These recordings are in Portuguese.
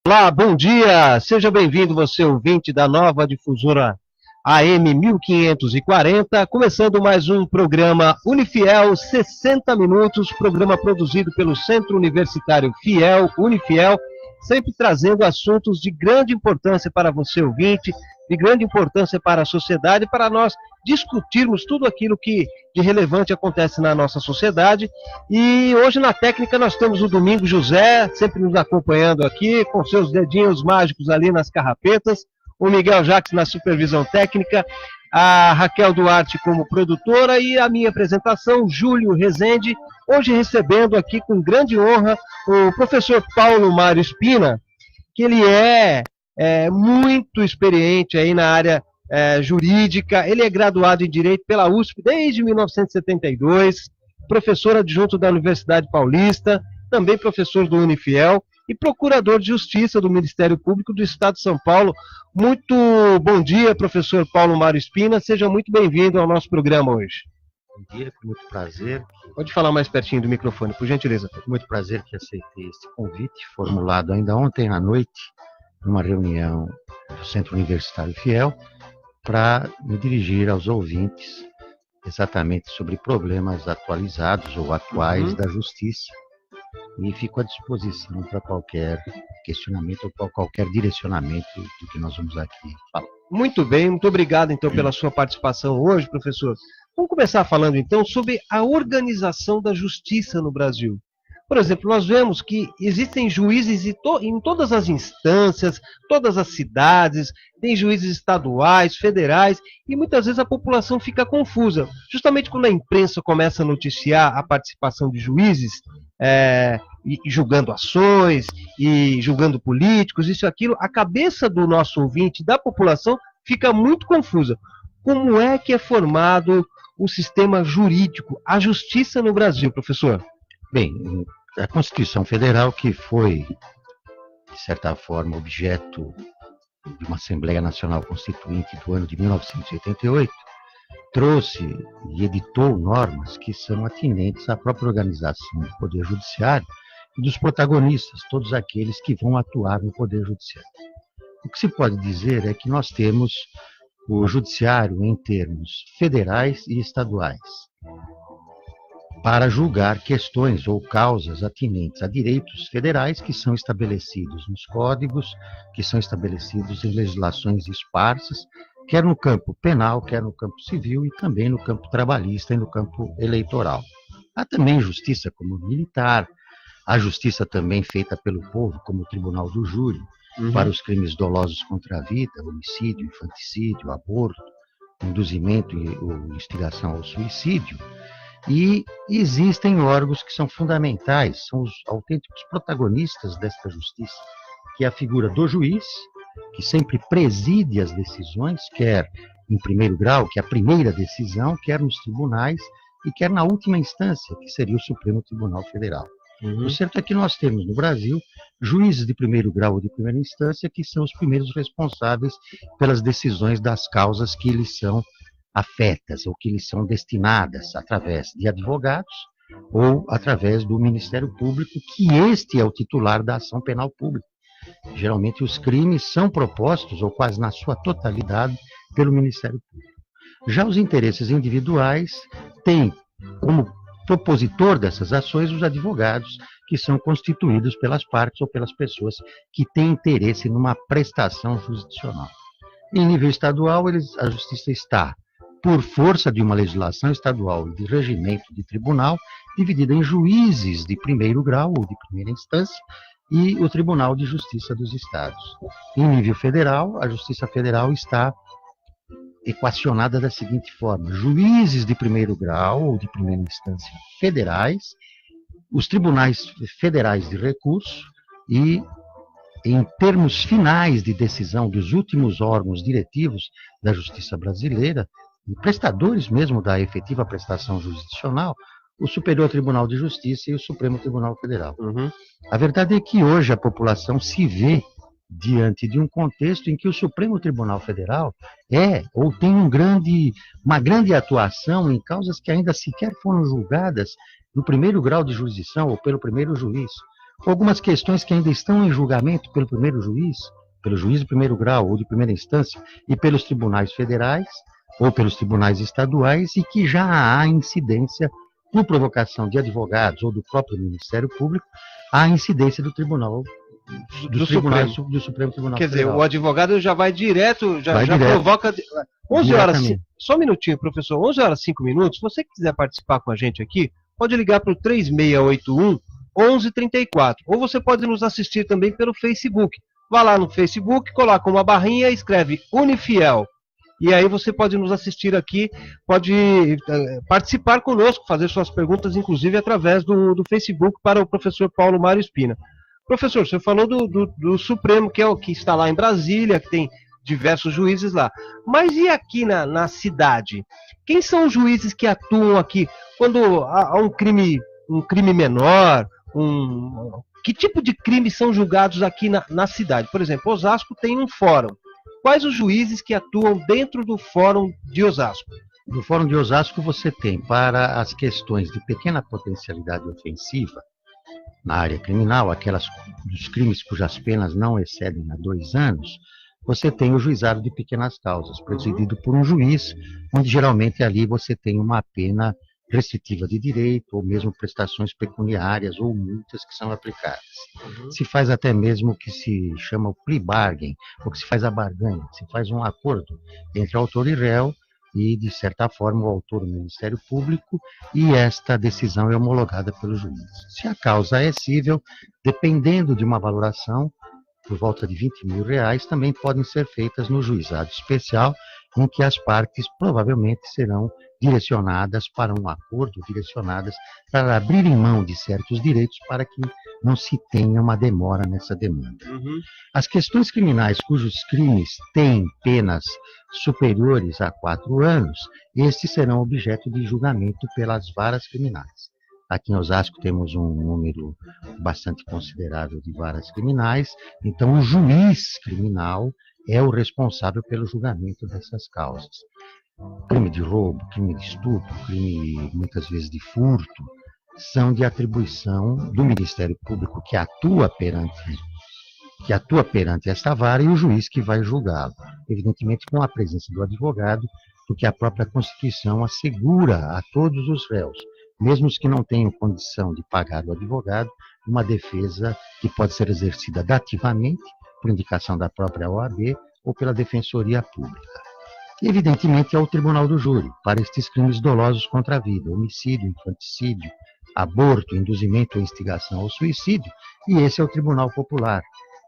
Olá, bom dia! Seja bem-vindo, você ouvinte da nova difusora AM 1540, começando mais um programa Unifiel 60 minutos, programa produzido pelo Centro Universitário Fiel, Unifiel, sempre trazendo assuntos de grande importância para você ouvinte, de grande importância para a sociedade, para nós discutirmos tudo aquilo que de relevante acontece na nossa sociedade. E hoje na técnica nós temos o Domingos José, sempre nos acompanhando aqui, com seus dedinhos mágicos ali nas carrapetas, o Miguel Jacques na supervisão técnica, a Raquel Duarte como produtora e a minha apresentação, Júlio Rezende, hoje recebendo aqui com grande honra o professor Paulo Mário Spina, que ele é muito experiente aí na área jurídica, ele é graduado em Direito pela USP desde 1972, professor adjunto da Universidade Paulista, também professor do Unifiel e procurador de Justiça do Ministério Público do Estado de São Paulo. Muito bom dia, professor Paulo Mário Spina, seja muito bem-vindo ao nosso programa hoje. Bom dia, com muito prazer. Pode falar mais pertinho do microfone, por gentileza. Com muito prazer que aceitei esse convite, formulado ainda ontem à noite, numa reunião do Centro Universitário Fiel, para me dirigir aos ouvintes exatamente sobre problemas atualizados ou atuais da justiça. E fico à disposição para qualquer questionamento ou qualquer direcionamento do que nós vamos aqui falar. Muito bem, muito obrigado então pela sua participação hoje, professor. Vamos começar falando então sobre a organização da justiça no Brasil. Por exemplo, nós vemos que existem juízes em todas as instâncias, todas as cidades, tem juízes estaduais, federais, e muitas vezes a população fica confusa. Justamente quando a imprensa começa a noticiar a participação de juízes, e julgando ações, e julgando políticos, isso e aquilo, a cabeça do nosso ouvinte, da população, fica muito confusa. Como é que é formado o sistema jurídico, a justiça no Brasil, professor? Bem, a Constituição Federal, que foi, de certa forma, objeto de uma Assembleia Nacional Constituinte do ano de 1988, trouxe e editou normas que são atinentes à própria organização do Poder Judiciário e dos protagonistas, todos aqueles que vão atuar no Poder Judiciário. O que se pode dizer é que nós temos o Judiciário em termos federais e estaduais, para julgar questões ou causas atinentes a direitos federais que são estabelecidos nos códigos, que são estabelecidos em legislações esparsas, quer no campo penal, quer no campo civil e também no campo trabalhista e no campo eleitoral. Há também justiça como militar, há justiça também feita pelo povo, como o Tribunal do Júri, para os crimes dolosos contra a vida, homicídio, infanticídio, aborto, induzimento ou instigação ao suicídio. E existem órgãos que são fundamentais, são os autênticos protagonistas desta justiça, que é a figura do juiz, que sempre preside as decisões, quer em primeiro grau, que é a primeira decisão, quer nos tribunais e quer na última instância, que seria o Supremo Tribunal Federal. O certo é que nós temos no Brasil juízes de primeiro grau ou de primeira instância, que são os primeiros responsáveis pelas decisões das causas que lhes são afetas ou que lhes são destinadas através de advogados ou através do Ministério Público, que este é o titular da ação penal pública. Geralmente os crimes são propostos, ou quase na sua totalidade, pelo Ministério Público. Já os interesses individuais têm como propositor dessas ações os advogados, que são constituídos pelas partes ou pelas pessoas que têm interesse numa prestação jurisdicional. Em nível estadual, a justiça está, por força de uma legislação estadual e de regimento de tribunal, dividida em juízes de primeiro grau ou de primeira instância e o Tribunal de Justiça dos Estados. Em nível federal, a Justiça Federal está equacionada da seguinte forma: juízes de primeiro grau ou de primeira instância federais, os tribunais federais de recurso e, em termos finais de decisão dos últimos órgãos diretivos da justiça brasileira, e prestadores mesmo da efetiva prestação jurisdicional, o Superior Tribunal de Justiça e o Supremo Tribunal Federal. A verdade é que hoje a população se vê diante de um contexto em que o Supremo Tribunal Federal ou tem uma grande atuação em causas que ainda sequer foram julgadas no primeiro grau de jurisdição ou pelo primeiro juiz. Algumas questões que ainda estão em julgamento pelo primeiro juiz, pelo juiz de primeiro grau ou de primeira instância, e pelos tribunais federais ou pelos tribunais estaduais, e que já há incidência, por provocação de advogados ou do próprio Ministério Público, há incidência do Tribunal do Supremo Tribunal Quer Federal. dizer, o advogado já vai direto, já direto, provoca... 11 horas, só um minutinho, professor, 11 horas 5 minutos, se você quiser participar com a gente aqui, pode ligar para o 3681 1134, ou você pode nos assistir também pelo Facebook. Vá lá no Facebook, coloca uma barrinha e escreve Unifiel. E aí você pode nos assistir aqui, pode participar conosco, fazer suas perguntas, inclusive através do Facebook, para o professor Paulo Mário Espina. Professor, você falou do Supremo, que é o que está lá em Brasília, que tem diversos juízes lá. Mas e aqui na cidade? Quem são os juízes que atuam aqui quando há um crime menor? Que tipo de crimes são julgados aqui na cidade? Por exemplo, Osasco tem um fórum. Quais os juízes que atuam dentro do fórum de Osasco? No fórum de Osasco você tem, para as questões de pequena potencialidade ofensiva, na área criminal, aquelas dos crimes cujas penas não excedem a 2 anos, você tem o juizado de pequenas causas, presidido por um juiz, onde geralmente ali você tem uma pena restritiva de direito, ou mesmo prestações pecuniárias ou multas que são aplicadas. Se faz até mesmo o que se chama o plea bargain, ou que se faz a barganha, se faz um acordo entre autor e réu, e, de certa forma, o autor, o Ministério Público, e esta decisão é homologada pelo juiz. Se a causa é cível, dependendo de uma valoração, por volta de R$20.000, também podem ser feitas no juizado especial, em que as partes provavelmente serão direcionadas para um acordo, direcionadas para abrirem mão de certos direitos para que não se tenha uma demora nessa demanda. As questões criminais cujos crimes têm penas superiores a 4 anos, estes serão objeto de julgamento pelas varas criminais. Aqui em Osasco temos um número bastante considerável de varas criminais, então o juiz criminal é o responsável pelo julgamento dessas causas. Crime de roubo, crime de estupro, crime muitas vezes de furto, são de atribuição do Ministério Público que atua perante esta vara, e o juiz que vai julgá-lo, evidentemente com a presença do advogado, porque a própria Constituição assegura a todos os réus, mesmo os que não tenham condição de pagar o advogado, uma defesa que pode ser exercida dativamente, por indicação da própria OAB ou pela Defensoria Pública. Evidentemente, é o Tribunal do Júri, para estes crimes dolosos contra a vida, homicídio, infanticídio, aborto, induzimento ou instigação ao suicídio, e esse é o Tribunal Popular,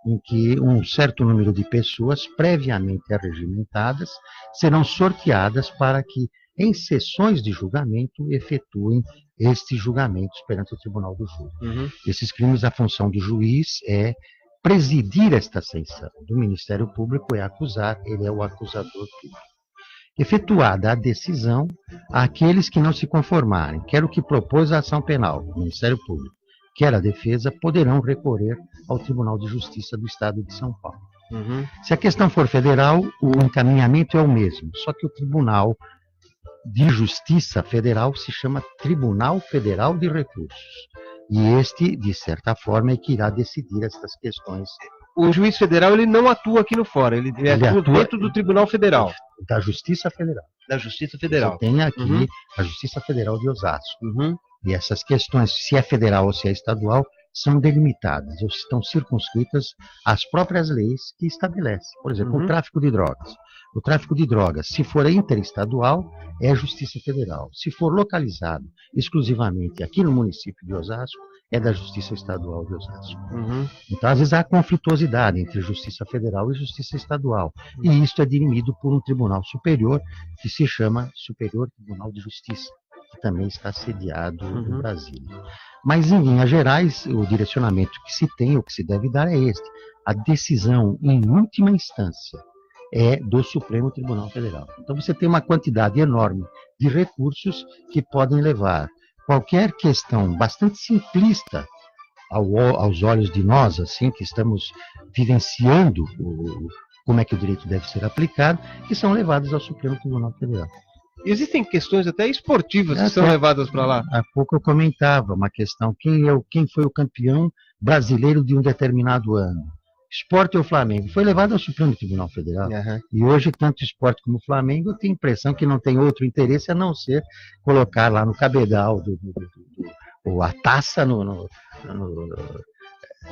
em que um certo número de pessoas previamente arregimentadas serão sorteadas para que, em sessões de julgamento, efetuem estes julgamentos perante o Tribunal do Júri. Esses crimes, a função do juiz é presidir esta sessão. Do Ministério Público é acusar, ele é o acusador público. Efetuada a decisão, aqueles que não se conformarem, quer o que propôs a ação penal, o Ministério Público, quer a defesa, poderão recorrer ao Tribunal de Justiça do Estado de São Paulo. Se a questão for federal, o encaminhamento é o mesmo, só que o Tribunal de Justiça Federal se chama Tribunal Federal de Recursos. E este, de certa forma, é que irá decidir estas questões. O juiz federal ele não atua aqui no fórum, ele atua dentro do Tribunal Federal. Da Justiça Federal. Da Justiça Federal. Você tem aqui a Justiça Federal de Osasco. E essas questões, se é federal ou se é estadual, são delimitadas, ou estão circunscritas às próprias leis que estabelecem. Por exemplo, o tráfico de drogas. O tráfico de drogas, se for interestadual, é a Justiça Federal. Se for localizado exclusivamente aqui no município de Osasco, é da Justiça Estadual de Osasco. Então, às vezes, há conflituosidade entre Justiça Federal e Justiça Estadual. E isto é dirimido por um tribunal superior, que se chama Superior Tribunal de Justiça, que também está sediado em Brasília. Mas, em linhas gerais, o direcionamento que se tem, ou que se deve dar é este. A decisão, em última instância, é do Supremo Tribunal Federal. Então, você tem uma quantidade enorme de recursos que podem levar qualquer questão bastante simplista aos olhos de nós, assim, que estamos vivenciando como é que o direito deve ser aplicado, que são levadas ao Supremo Tribunal Federal. Existem questões até esportivas que são levadas para lá. Há pouco eu comentava uma questão, quem foi o campeão brasileiro de um determinado ano. Sport ou Flamengo? Foi levado ao Supremo Tribunal Federal. Uhum. E hoje, tanto Sport como Flamengo, eu tenho a impressão que não tem outro interesse a não ser colocar lá no cabedal ou a taça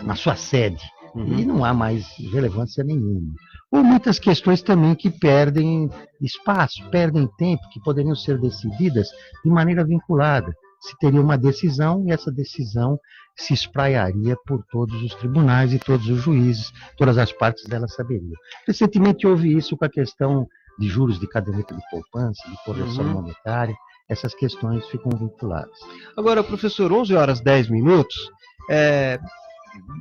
na sua sede. Uhum. E não há mais relevância nenhuma. Ou muitas questões também que perdem espaço, perdem tempo, que poderiam ser decididas de maneira vinculada. Se teria uma decisão, e essa decisão se espraiaria por todos os tribunais e todos os juízes, todas as partes dela saberiam. Recentemente houve isso com a questão de juros de caderneta de poupança, de correção monetária, essas questões ficam vinculadas. Agora, professor, 11h10,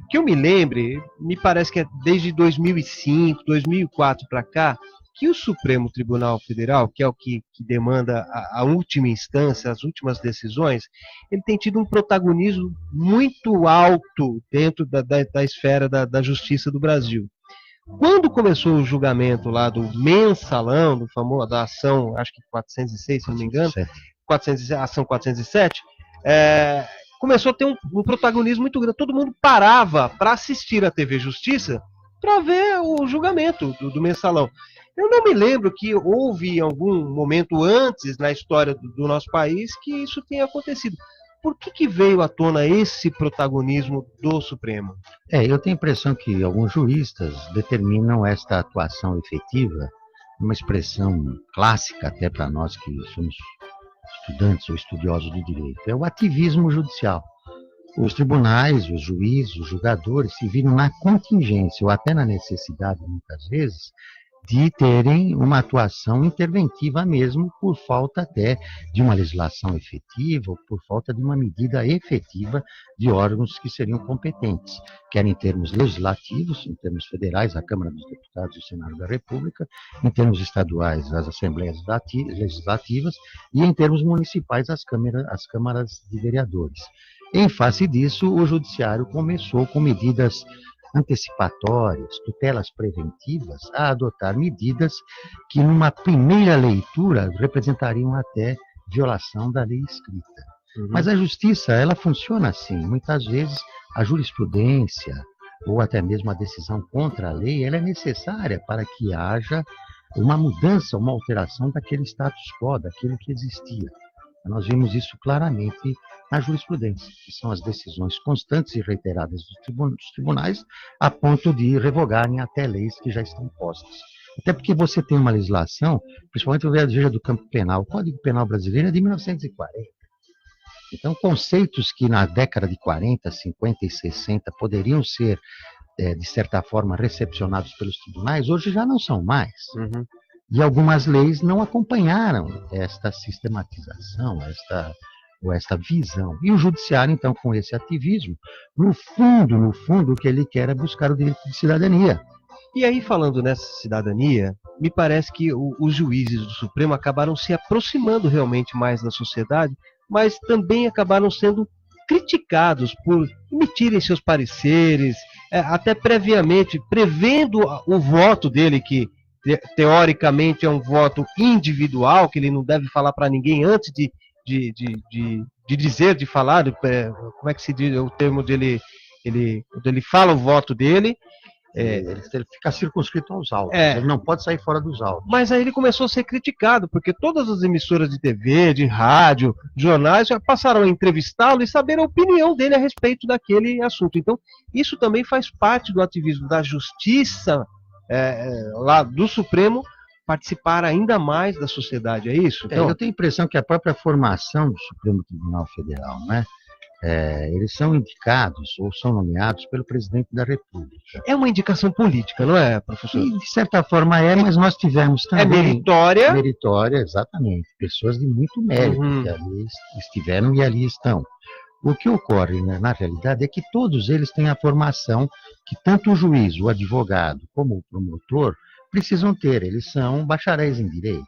que eu me lembre, me parece que é desde 2005, 2004 para cá, que o Supremo Tribunal Federal, que é o que demanda a última instância, as últimas decisões, ele tem tido um protagonismo muito alto dentro da esfera da justiça do Brasil. Quando começou o julgamento lá do mensalão, da ação, acho que 406, se não me engano, ação 407, começou a ter um protagonismo muito grande. Todo mundo parava para assistir a TV Justiça para ver o julgamento do mensalão. Eu não me lembro que houve algum momento antes na história do nosso país que isso tenha acontecido. Por que veio à tona esse protagonismo do Supremo? Eu tenho a impressão que alguns juristas determinam esta atuação efetiva, uma expressão clássica até para nós que somos estudantes ou estudiosos do direito, é o ativismo judicial. Os tribunais, os juízes, os julgadores se viram na contingência ou até na necessidade, muitas vezes, de terem uma atuação interventiva mesmo, por falta até de uma legislação efetiva ou por falta de uma medida efetiva de órgãos que seriam competentes, quer em termos legislativos, em termos federais, a Câmara dos Deputados e o Senado da República, em termos estaduais, as Assembleias Legislativas e em termos municipais, as câmaras de vereadores. Em face disso, o Judiciário começou com medidas antecipatórias, tutelas preventivas, a adotar medidas que, numa primeira leitura, representariam até violação da lei escrita. Mas a justiça, ela funciona assim. Muitas vezes, a jurisprudência, ou até mesmo a decisão contra a lei, ela é necessária para que haja uma mudança, uma alteração daquele status quo, daquilo que existia. Nós vimos isso claramente na jurisprudência, que são as decisões constantes e reiteradas dos tribunais, a ponto de revogarem até leis que já estão postas. Até porque você tem uma legislação, principalmente o veja do campo penal, o Código Penal brasileiro é de 1940. Então, conceitos que na década de 40, 50 e 60 poderiam ser, de certa forma, recepcionados pelos tribunais, hoje já não são mais. E algumas leis não acompanharam esta sistematização, esta visão. E o judiciário, então, com esse ativismo, no fundo, o que ele quer é buscar o direito de cidadania. E aí, falando nessa cidadania, me parece que os juízes do Supremo acabaram se aproximando realmente mais da sociedade, mas também acabaram sendo criticados por emitirem seus pareceres, até previamente, prevendo o voto dele, que teoricamente é um voto individual, que ele não deve falar para ninguém antes de falar, como é que se diz o termo dele, quando ele fala o voto dele, ele fica circunscrito aos autos, ele não pode sair fora dos autos. Mas aí ele começou a ser criticado, porque todas as emissoras de TV, de rádio, jornais, já passaram a entrevistá-lo e saber a opinião dele a respeito daquele assunto. Então, isso também faz parte do ativismo da justiça, lá do Supremo, participar ainda mais da sociedade, é isso? Então, eu tenho a impressão que a própria formação do Supremo Tribunal Federal, eles são indicados ou são nomeados pelo presidente da República. É uma indicação política, não é, professor? E, de certa forma mas nós tivemos também... É meritória? Meritória, exatamente. Pessoas de muito mérito que ali estiveram e ali estão. O que ocorre, na realidade, é que todos eles têm a formação que tanto o juiz, o advogado, como o promotor precisam ter. Eles são bacharéis em direito.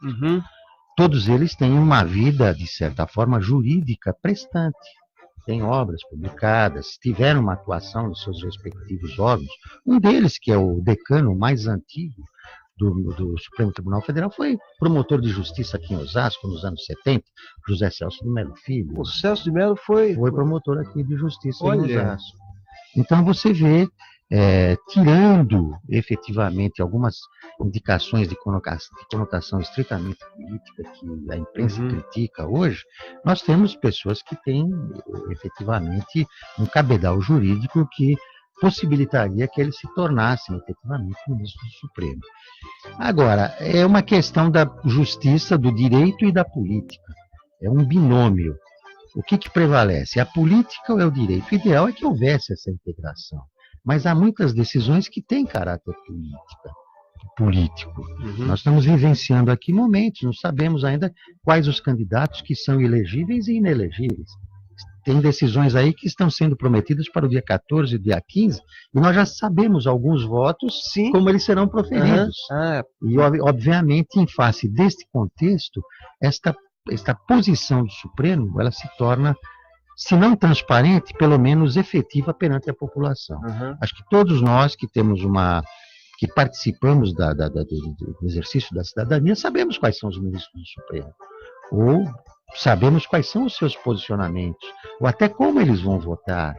Todos eles têm uma vida, de certa forma, jurídica prestante. Têm obras publicadas, tiveram uma atuação nos seus respectivos órgãos. Um deles, que é o decano mais antigo do Supremo Tribunal Federal, foi promotor de justiça aqui em Osasco, nos anos 70, José Celso de Melo Filho. O Celso de Melo foi promotor aqui de justiça em Osasco. Então você vê, tirando efetivamente algumas indicações de conotação estritamente política que a imprensa critica hoje, nós temos pessoas que têm efetivamente um cabedal jurídico que possibilitaria que eles se tornassem efetivamente ministros do Supremo. Agora, é uma questão da justiça, do direito e da política. É um binômio. O que prevalece? A política ou é o direito? O ideal é que houvesse essa integração. Mas há muitas decisões que têm caráter político. Nós estamos vivenciando aqui momentos, não sabemos ainda quais os candidatos que são elegíveis e inelegíveis. Tem decisões aí que estão sendo prometidas para o dia 14 e dia 15, e nós já sabemos alguns votos, sim, como eles serão proferidos. E, obviamente, em face deste contexto, esta posição do Supremo, ela se torna, se não transparente, pelo menos efetiva perante a população. Acho que todos nós que temos que participamos do exercício da cidadania, sabemos quais são os ministros do Supremo. Ou sabemos quais são os seus posicionamentos, ou até como eles vão votar,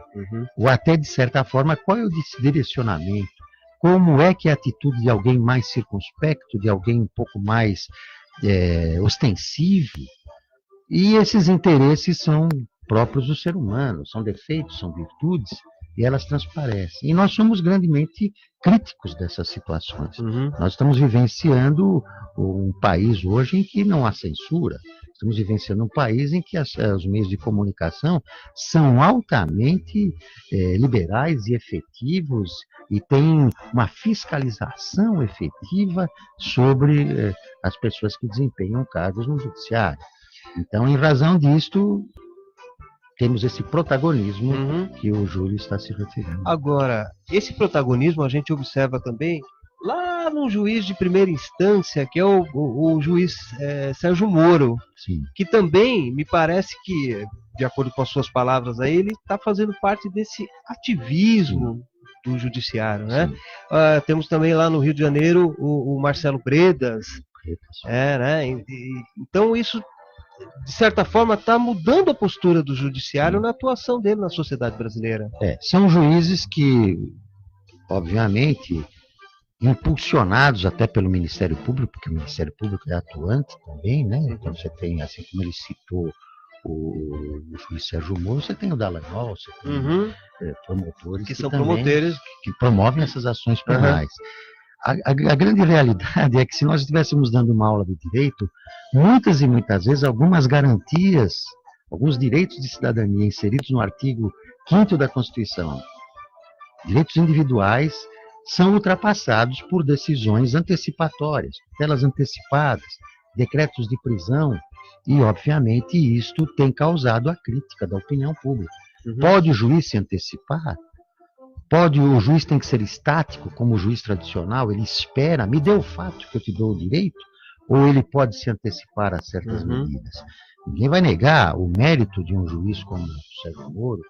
ou até, de certa forma, qual é o direcionamento, como é que é a atitude de alguém mais circunspecto, de alguém um pouco mais ostensivo. E esses interesses são próprios do ser humano, são defeitos, são virtudes, e elas transparecem. E nós somos grandemente críticos dessas situações. Nós estamos vivenciando um país hoje em que não há censura. Estamos vivenciando um país em que os meios de comunicação são altamente liberais e efetivos e têm uma fiscalização efetiva sobre as pessoas que desempenham cargos no judiciário. Então, em razão disto, temos esse protagonismo que o Júlio está se referindo. Agora, esse protagonismo a gente observa também lá no juiz de primeira instância, que é o juiz Sérgio Moro, sim, que também me parece que, de acordo com as suas palavras aí, ele está fazendo parte desse ativismo do judiciário, né? Temos também lá no Rio de Janeiro o Marcelo Bredas, né? Então isso, de certa forma, está mudando a postura do judiciário na atuação dele na sociedade brasileira. São juízes que, obviamente, impulsionados até pelo Ministério Público, porque o Ministério Público é atuante também, né? Então você tem, assim como ele citou o juiz Sérgio Moro, você tem o Dallagnol, você tem promotores que são promotores que promovem essas ações penais. A grande realidade é que, se nós estivéssemos dando uma aula de direito, muitas e muitas vezes algumas garantias, alguns direitos de cidadania inseridos no artigo 5º da Constituição, direitos individuais, são ultrapassados por decisões antecipatórias, tutelas antecipadas, decretos de prisão, e, obviamente, isto tem causado a crítica da opinião pública. Pode o juiz se antecipar? O juiz tem que ser estático, como o juiz tradicional, ele espera, me dê o fato que eu te dou o direito, ou ele pode se antecipar a certas medidas? Ninguém vai negar o mérito de um juiz como o Sérgio Moro,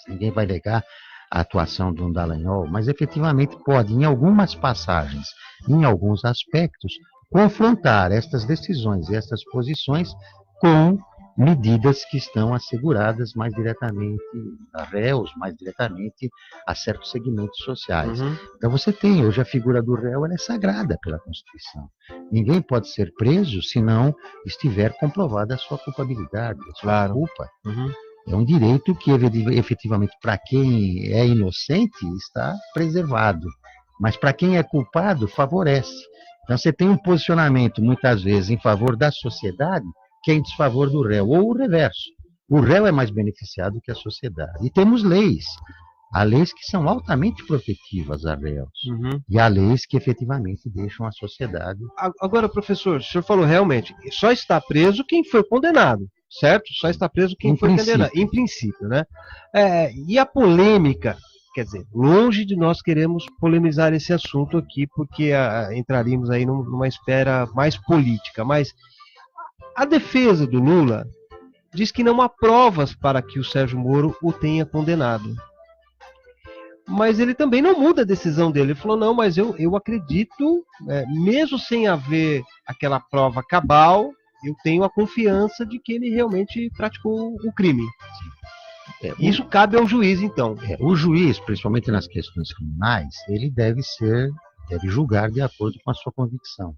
ninguém vai negar a atuação de um Dallagnol, mas efetivamente pode, em algumas passagens, em alguns aspectos, confrontar estas decisões e estas posições com medidas que estão asseguradas mais diretamente a réus, mais diretamente a certos segmentos sociais. Então você tem, hoje a figura do réu, ela é sagrada pela Constituição. Ninguém pode ser preso se não estiver comprovada a sua culpabilidade, a sua culpa. É um direito que, efetivamente, para quem é inocente, está preservado. Mas para quem é culpado, favorece. Então você tem um posicionamento, muitas vezes, em favor da sociedade, que é em desfavor do réu, ou o reverso. O réu é mais beneficiado que a sociedade. E temos leis. Há leis que são altamente protetivas a réus. E há leis que efetivamente deixam a sociedade. Agora, professor, o senhor falou realmente, só está preso quem foi condenado, certo? Só está preso quem foi condenado, em princípio, né? E a polêmica, quer dizer, longe de nós queremos polemizar esse assunto aqui, porque entraríamos aí numa esfera mais política, mas a defesa do Lula diz que não há provas para que o Sérgio Moro o tenha condenado. Mas ele também não muda a decisão dele. Ele falou, não, mas eu acredito, mesmo sem haver aquela prova cabal, eu tenho a confiança de que ele realmente praticou o crime. Isso cabe ao juiz, então. O juiz, principalmente nas questões criminais, ele deve julgar de acordo com a sua convicção.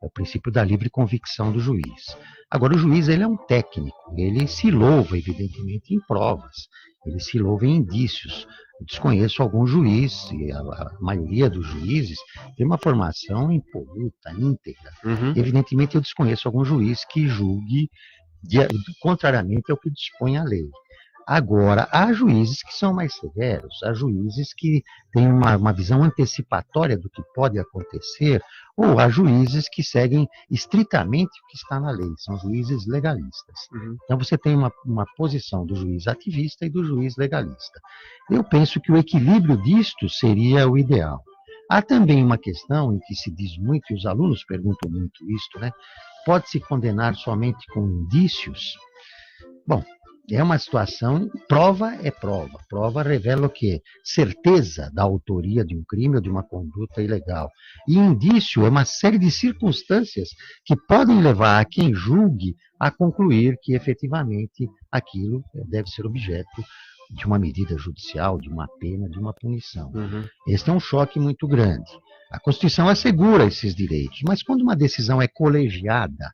É o princípio da livre convicção do juiz. Agora, o juiz, ele é um técnico, ele se louva, evidentemente, em provas, ele se louva em indícios. Eu desconheço algum juiz, e a maioria dos juízes tem uma formação impoluta, íntegra. Evidentemente, eu desconheço algum juiz que julgue contrariamente ao que dispõe a lei. Agora, há juízes que são mais severos, há juízes que têm uma visão antecipatória do que pode acontecer, ou há juízes que seguem estritamente o que está na lei, são juízes legalistas. Então você tem uma posição do juiz ativista e do juiz legalista. Eu penso que o equilíbrio disto seria o ideal. Há também uma questão em que se diz muito, e os alunos perguntam muito isto, né? Pode-se condenar somente com indícios? Bom, é uma situação, prova é prova. Prova revela o quê? Certeza da autoria de um crime ou de uma conduta ilegal. E indício é uma série de circunstâncias que podem levar a quem julgue a concluir que efetivamente aquilo deve ser objeto de uma medida judicial, de uma pena, de uma punição. Este é um choque muito grande. A Constituição assegura esses direitos, mas quando uma decisão é colegiada,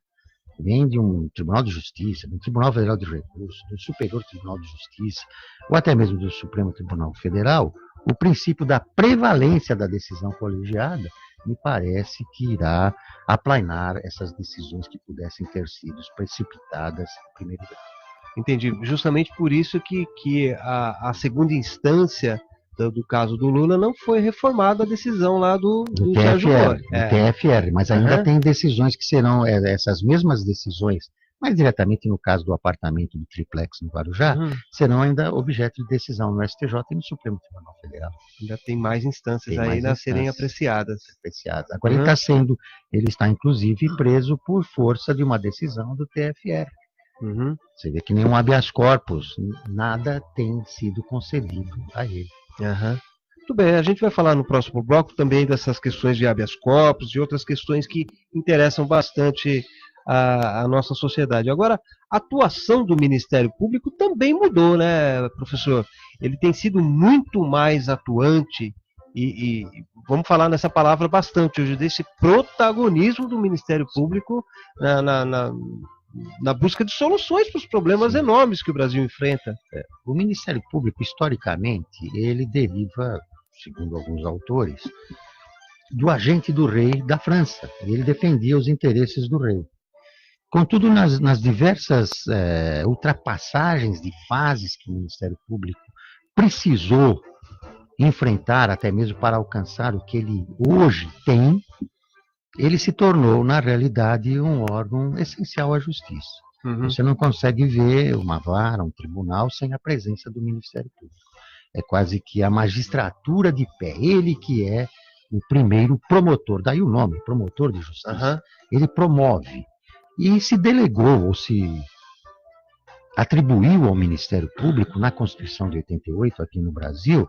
vem de um Tribunal de Justiça, do Tribunal Federal de Recursos, do Superior Tribunal de Justiça, ou até mesmo do Supremo Tribunal Federal, o princípio da prevalência da decisão colegiada me parece que irá aplainar essas decisões que pudessem ter sido precipitadas em primeiro grau. Entendi. Justamente por isso que a segunda instância do caso do Lula não foi reformada a decisão lá do TFR, TFR, mas ainda tem decisões que serão essas mesmas decisões, mais diretamente no caso do apartamento do triplex no Guarujá, serão ainda objeto de decisão no STJ e no Supremo Tribunal Federal. Ainda tem mais instâncias a serem apreciadas. Agora ele está inclusive preso por força de uma decisão do TFR. Você vê que nenhum habeas corpus, nada tem sido concedido a ele. Muito bem, a gente vai falar no próximo bloco também dessas questões de habeas corpus e outras questões que interessam bastante a nossa sociedade. Agora, a atuação do Ministério Público também mudou, né, professor? Ele tem sido muito mais atuante e vamos falar nessa palavra bastante hoje, desse protagonismo do Ministério Público na busca de soluções para os problemas enormes que o Brasil enfrenta. O Ministério Público, historicamente, ele deriva, segundo alguns autores, do agente do rei da França. Ele defendia os interesses do rei. Contudo, nas diversas ultrapassagens de fases que o Ministério Público precisou enfrentar, até mesmo para alcançar o que ele hoje tem, ele se tornou, na realidade, um órgão essencial à justiça. Você não consegue ver uma vara, um tribunal, sem a presença do Ministério Público. É quase que a magistratura de pé, ele que é o primeiro promotor, daí o nome, promotor de justiça. Ele promove. E se delegou, ou se atribuiu ao Ministério Público, na Constituição de 88, aqui no Brasil,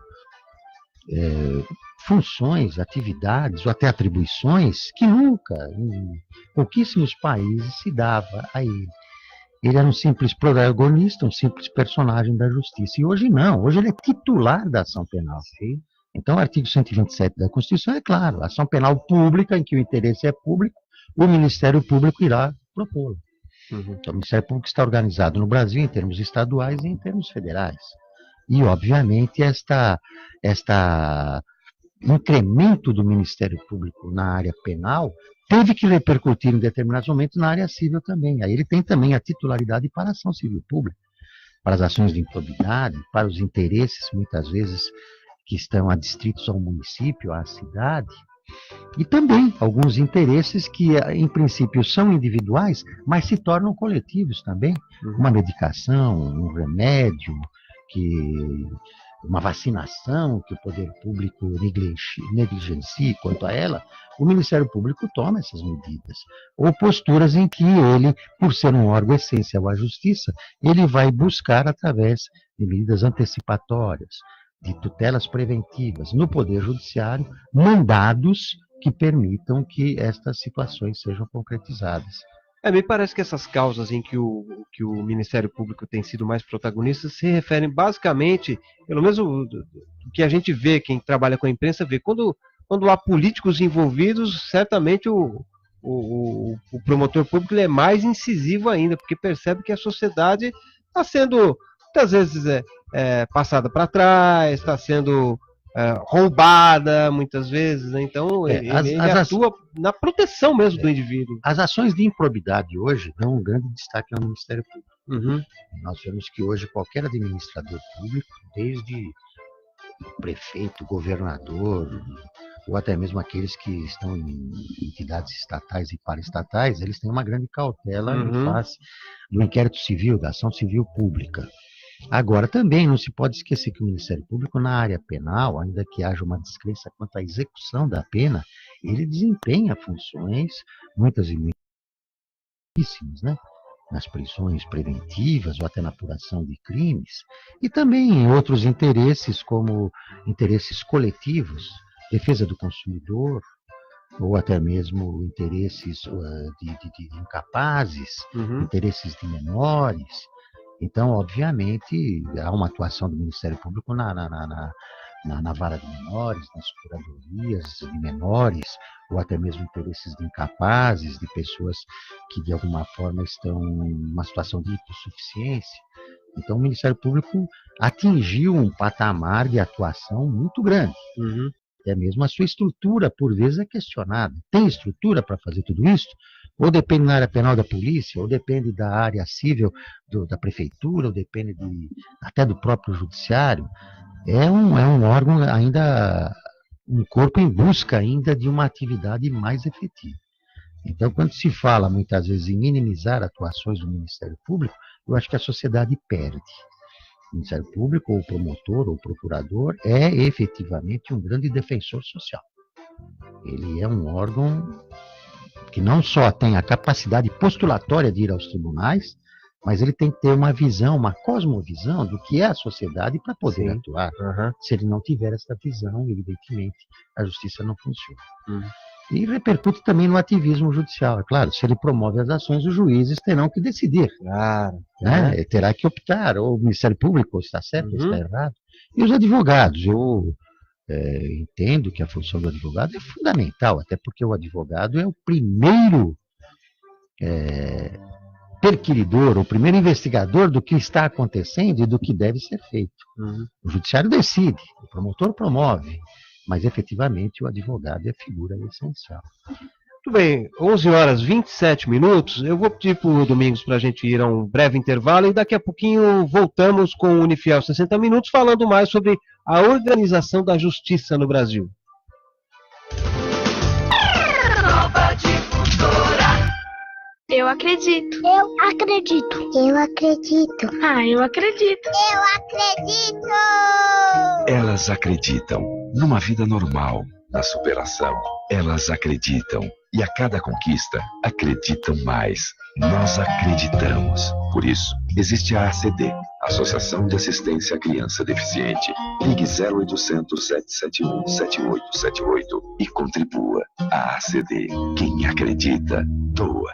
funções, atividades ou até atribuições que nunca, em pouquíssimos países, se dava a ele. Ele era um simples protagonista, um simples personagem da justiça. E hoje não, hoje ele é titular da ação penal. Então o artigo 127 da Constituição é claro, a ação penal pública, em que o interesse é público, o Ministério Público irá propô-la. Então, o Ministério Público está organizado no Brasil em termos estaduais e em termos federais. E, obviamente, esta incremento do Ministério Público na área penal teve que repercutir em determinados momentos na área civil também. Aí ele tem também a titularidade para a ação civil pública, para as ações de improbidade, para os interesses, muitas vezes, que estão adstritos ao município, à cidade, e também alguns interesses que, em princípio, são individuais, mas se tornam coletivos também. Uma medicação, um remédio, uma vacinação que o poder público negligencie quanto a ela, o Ministério Público toma essas medidas. Ou posturas em que ele, por ser um órgão essencial à justiça, ele vai buscar, através de medidas antecipatórias, de tutelas preventivas no Poder Judiciário, mandados que permitam que estas situações sejam concretizadas. Me parece que essas causas em que o Ministério Público tem sido mais protagonista se referem basicamente, pelo menos o que a gente vê, quem trabalha com a imprensa vê, quando há políticos envolvidos, certamente o promotor público ele é mais incisivo ainda, porque percebe que a sociedade está sendo, muitas vezes, passada para trás, está sendo roubada, muitas vezes, né? Então ele atua na proteção mesmo do indivíduo. As ações de improbidade hoje dão um grande destaque ao Ministério Público. Uhum. Nós vemos que hoje qualquer administrador público, desde o prefeito, governador, ou até mesmo aqueles que estão em entidades estatais e paraestatais, eles têm uma grande cautela em face do inquérito civil, da ação civil pública. Agora, também não se pode esquecer que o Ministério Público, na área penal, ainda que haja uma descrença quanto à execução da pena, ele desempenha funções, muitas e muitíssimas, né? Nas prisões preventivas ou até na apuração de crimes, e também em outros interesses, como interesses coletivos, defesa do consumidor, ou até mesmo interesses de incapazes, interesses de menores. Então, obviamente, há uma atuação do Ministério Público na vara de menores, nas curadorias de menores, ou até mesmo interesses de incapazes, de pessoas que de alguma forma estão em uma situação de hipossuficiência. Então, o Ministério Público atingiu um patamar de atuação muito grande. Até mesmo a sua estrutura, por vezes, é questionada. Tem estrutura para fazer tudo isso? Ou depende da área penal da polícia, ou depende da área civil da prefeitura, ou depende até do próprio judiciário. É um órgão ainda, um corpo em busca ainda de uma atividade mais efetiva. Então, quando se fala muitas vezes em minimizar atuações do Ministério Público, eu acho que a sociedade perde. O Ministério Público, ou o promotor, ou o procurador, é efetivamente um grande defensor social. Ele é um órgão que não só tem a capacidade postulatória de ir aos tribunais, mas ele tem que ter uma visão, uma cosmovisão do que é a sociedade para poder atuar. Se ele não tiver essa visão, evidentemente, a justiça não funciona. E repercute também no ativismo judicial. É claro, se ele promove as ações, os juízes terão que decidir. Claro. Né? Terá que optar, ou o Ministério Público está certo ou está errado. E os advogados, eu entendo que a função do advogado é fundamental, até porque o advogado é o primeiro perquiridor, o primeiro investigador do que está acontecendo e do que deve ser feito. O judiciário decide, o promotor promove, mas efetivamente o advogado é a figura essencial. Muito bem, 11h27. Eu vou pedir para o Domingos para a gente ir a um breve intervalo e daqui a pouquinho voltamos com o Unifiel 60 Minutos falando mais sobre a organização da justiça no Brasil. Nova Difusora. Eu acredito. Eu acredito. Eu acredito. Eu acredito. Eu acredito. Elas acreditam numa vida normal, na superação. Elas acreditam e a cada conquista acreditam mais. Nós acreditamos. Por isso, existe a ACD, Associação de Assistência à Criança Deficiente. Ligue 0800 771 7878 e contribua. A ACD. Quem acredita, doa.